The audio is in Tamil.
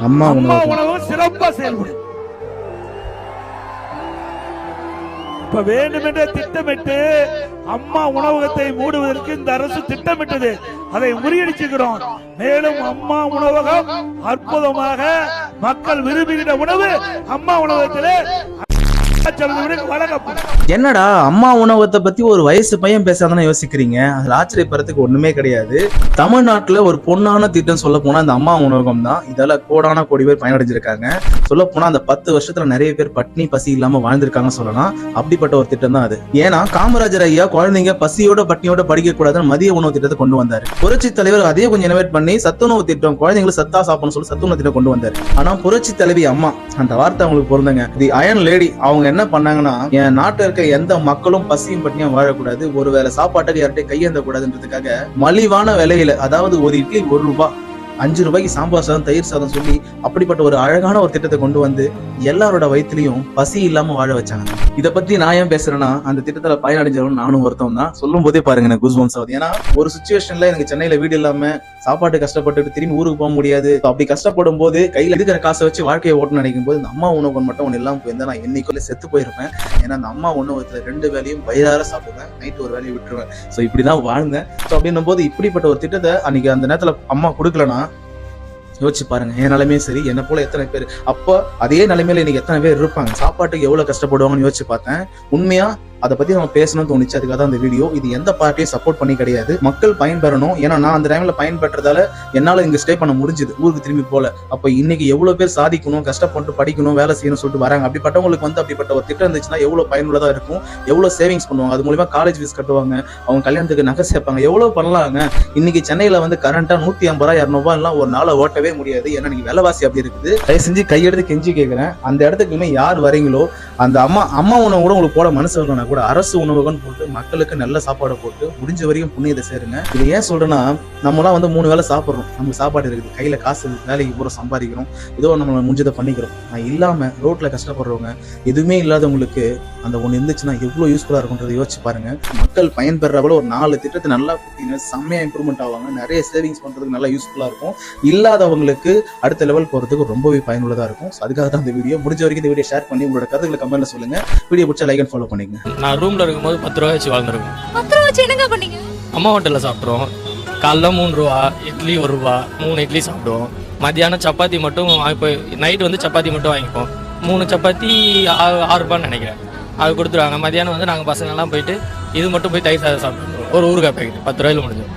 அம்மா உணவு சிறப்பா செயல்படும். இப்ப வேண்டுமென்றே திட்டமிட்டு அம்மா உணவகத்தை மூடுவதற்கு இந்த அரசு திட்டமிட்டது. அதை முறியடிச்சுக்கிறோம். மேலும் அம்மா உணவகம் அற்புதமாக மக்கள் விரும்புகிற உணவு அம்மா உணவகத்திலே என்னடா அம்மா உணவகத்தை பத்தி ஒரு வயசு பையன் பேசாதானே யோசிக்கிறீங்க? அதுல ஆச்சரியப்படுறதுக்கு ஒண்ணுமே கிடையாது. தமிழ்நாட்டுல ஒரு பொண்ணான திட்டம் சொல்ல போனா இந்த அம்மா உணவகம் தான். இதால கோடான கோடி பேர் பயனடைஞ்சிருக்காங்க. சொல்ல போனா அந்த 10 வருஷத்துல நிறைய பேர் பட்னி பசி இல்லாம வாழ்ந்திருக்காங்க சொல்லலாம். அப்படிப்பட்ட ஒரு திட்டம் தான் அது. ஏன்னா காமராஜர் ஐயா குழந்தைங்க பசியோட பட்னியோட படிக்க கூடாதுன்னு மதிய உணவு திட்டத்தை கொண்டு வந்தாரு. புரட்சி தலைவர் அதே கொஞ்சம் இனோவேட் பண்ணி சத்துணவு திட்டம், குழந்தைங்களுக்கு சத்தா சாப்பிடணும் சொல்லி சத்துணவு திட்டம் கொண்டு வந்தாரு. ஆனா புரட்சி தலைவி அம்மா, அந்த வார்த்தை அவங்களுக்கு பொருந்தங்க. தி அயன் லேடி அவங்க என்ன பண்ணாங்கன்னா, என் நாட்டில் இருக்க எந்த மக்களும் பசியும் பட்டினியும் வாழக்கூடாது, ஒருவேளை சாப்பாட்டுக்கு யார்கிட்ட கையேந்த கூடாதுன்றதுக்காக மலிவான விலையில, அதாவது ஒரு இட்லி 1 ரூபாய், 5 ரூபாய்க்கு சாம்பார் சாதம் தயிர் சாதம் சொல்லி அப்படிப்பட்ட ஒரு அழகான ஒரு திட்டத்தை கொண்டு வந்து எல்லாரோட வயிற்றுலயும் பசி இல்லாம வாழ வச்சாங்க. இதை பத்தி நான் ஏன் பேசுறேன்னா, அந்த திட்டத்துல பயனடைஞ்சவன் நானும் ஒருத்தம் தான். சொல்லும் போதே பாருங்க எனக்கு கூஸ்பம்ஸ் ஆகுது. ஏன்னா ஒரு சிச்சுவேஷன்ல எனக்கு சென்னையில வீடு இல்லாம சாப்பாட்டு கஷ்டப்பட்டு திரும்பி ஊருக்கு போக முடியாது. அப்படி கஷ்டப்படும் போது கையில இருக்கிற காசை வச்சு வாழ்க்கையை ஓட்டு நினைக்கும் போது இந்த அம்மா உணவகம் மட்டும் ஒன்று எல்லாம் போயிருந்தா நான் என்னைக்குள்ள செத்து போயிருப்பேன். ஏன்னா அந்த அம்மா உணவகத்துல 2 வேலையும் வயிறார சாப்பிடுவேன், நைட்டு ஒரு வேலையை விட்டுருவேன். ஸோ இப்படிதான் வாழ்ந்தேன். ஸோ அப்படின்னும் போது இப்படிப்பட்ட ஒரு திட்டத்தை அன்னைக்கு அந்த நேரத்துல அம்மா கொடுக்கலன்னா யோசிச்சு பாருங்க, என் நிலைமையும் சரி, என்ன போல எத்தனை பேர் அப்போ அதே நிலைமையில இன்னைக்கு எத்தனை பேர் இருப்பாங்க, சாப்பாட்டுக்கு எவ்வளவு கஷ்டப்படுவாங்கன்னு யோசிச்சு பார்த்தேன். உண்மையா அதை பத்தி நம்ம பேசணும்னு தோணுச்சு. அதுக்காக தான் அந்த வீடியோ. இது எந்த பார்ட்டியும் சப்போர்ட் பண்ணி கிடையாது. மக்கள் பயன்பெறணும். ஏன்னா நான் அந்த டைம்ல பயன்பெற்றதால என்னால இங்க ஸ்டே பண்ண முடிஞ்சது, ஊருக்கு திரும்பி போல. அப்ப இன்னைக்கு எவ்வளவு பேர் சாதிக்கணும், கஷ்டப்பட்டு படிக்கணும், வேலை செய்யணும் சொல்லிட்டு வராங்க. அப்படிப்பட்டவங்களுக்கு வந்து அப்படிப்பட்ட ஒரு திட்டம் இருந்துச்சுன்னா எவ்வளவு பயனுள்ளதா இருக்கும், எவ்வளவு சேவிங்ஸ் பண்ணுவாங்க, அது மூலமா காலேஜ் ஃபீஸ் கட்டுவாங்க, அவங்க கல்யாணத்துக்கு நகை சேர்ப்பாங்க, எவ்வளவு பண்ணலாங்க. இன்னைக்கு சென்னையில வந்து கரண்டா 150 ரூபாய் 200 ரூபாய் எல்லாம் ஒரு நாளை ஓட்டவே முடியாது. ஏன்னா இன்னைக்கு விலைவாசி அப்படி இருக்குது. தயவு செஞ்சு கையெடுத்து கெஞ்சி கேட்கிறேன், அந்த இடத்துக்குமே யார் வரீங்களோ அந்த அம்மா உணவு கூட உங்களுக்கு போட மனசு வரணும் கூட அரசு உணவகம் போட்டு மக்களுக்கு நல்ல சாப்பாடு போட்டு முடிஞ்ச வரைக்கும் புண்ணியத்தை சேருங்க. இது ஏன் சொல்றேன்னா, நம்மளாம் வந்து 3 வேளை சாப்பிட்றோம், நமக்கு சாப்பாடு இருக்குது, கையில காசு, வேலைக்கு பூரா சம்பாதிக்கிறோம், ஏதோ நம்ம முடிஞ்சதை பண்ணிக்கிறோம். நான் இல்லாம ரோட்ல கஷ்டப்படுறவங்க, எதுவுமே இல்லாதவங்களுக்கு அந்த ஒண்ணு இருந்துச்சுன்னா எவ்வளவு யூஸ்ஃபுல்லா இருக்கும்ன்றதை யோசிச்சு பாருங்க. மக்கள் பயன்பெறவள ஒரு 4 திட்டத்தை நல்லா கொடுத்தீங்கன்னா செம்மையா இம்ப்ரூவ்மெண்ட் ஆவாங்க. நிறைய சேவிங்ஸ் பண்றதுக்கு நல்லா யூஸ்ஃபுல்லா இருக்கும். இல்லாதவங்களுக்கு அடுத்த லெவல் போறதுக்கு ரொம்பவே பயனுள்ளதா இருக்கும். அதுக்காக தான் இந்த வீடியோ. முடிஞ்ச வரைக்கும் இந்த வீடியோ ஷேர் பண்ணி உங்களோட கருத்துக்களை கமெண்ட்ல சொல்லுங்க. வீடியோ பிடிச்சா லைக் அண்ட் ஃபாலோ பண்ணிக்கங்க. நான் ரூம்ல இருக்கும்போது 10 ரூபாய் வச்சு வாழ்ந்துருக்கோம். 10 ரூபாய் வச்சு என்னங்க பண்ணீங்க? அம்மா ஹோட்டல்ல சாப்பிட்றோம். காலைல 3 ரூபா இட்லி, 1 ரூபா, 3 இட்லி சாப்பிடுவோம். மத்தியானம் சப்பாத்தி மட்டும் இப்போ நைட்டு வந்து சப்பாத்தி மட்டும் வாங்கிப்போம். 3 சப்பாத்தி 6 ரூபான்னு நினைக்கிறேன், அது கொடுத்துருவாங்க. மத்தியானம் வந்து நாங்கள் பசங்கள்லாம் போயிட்டு இது மட்டும் போய் தயிர் சாதம் சாப்பிடுவோம். ஒரு ஊறுகாய் பேக்கெட் 10 ரூபாயில முடிஞ்சோம்.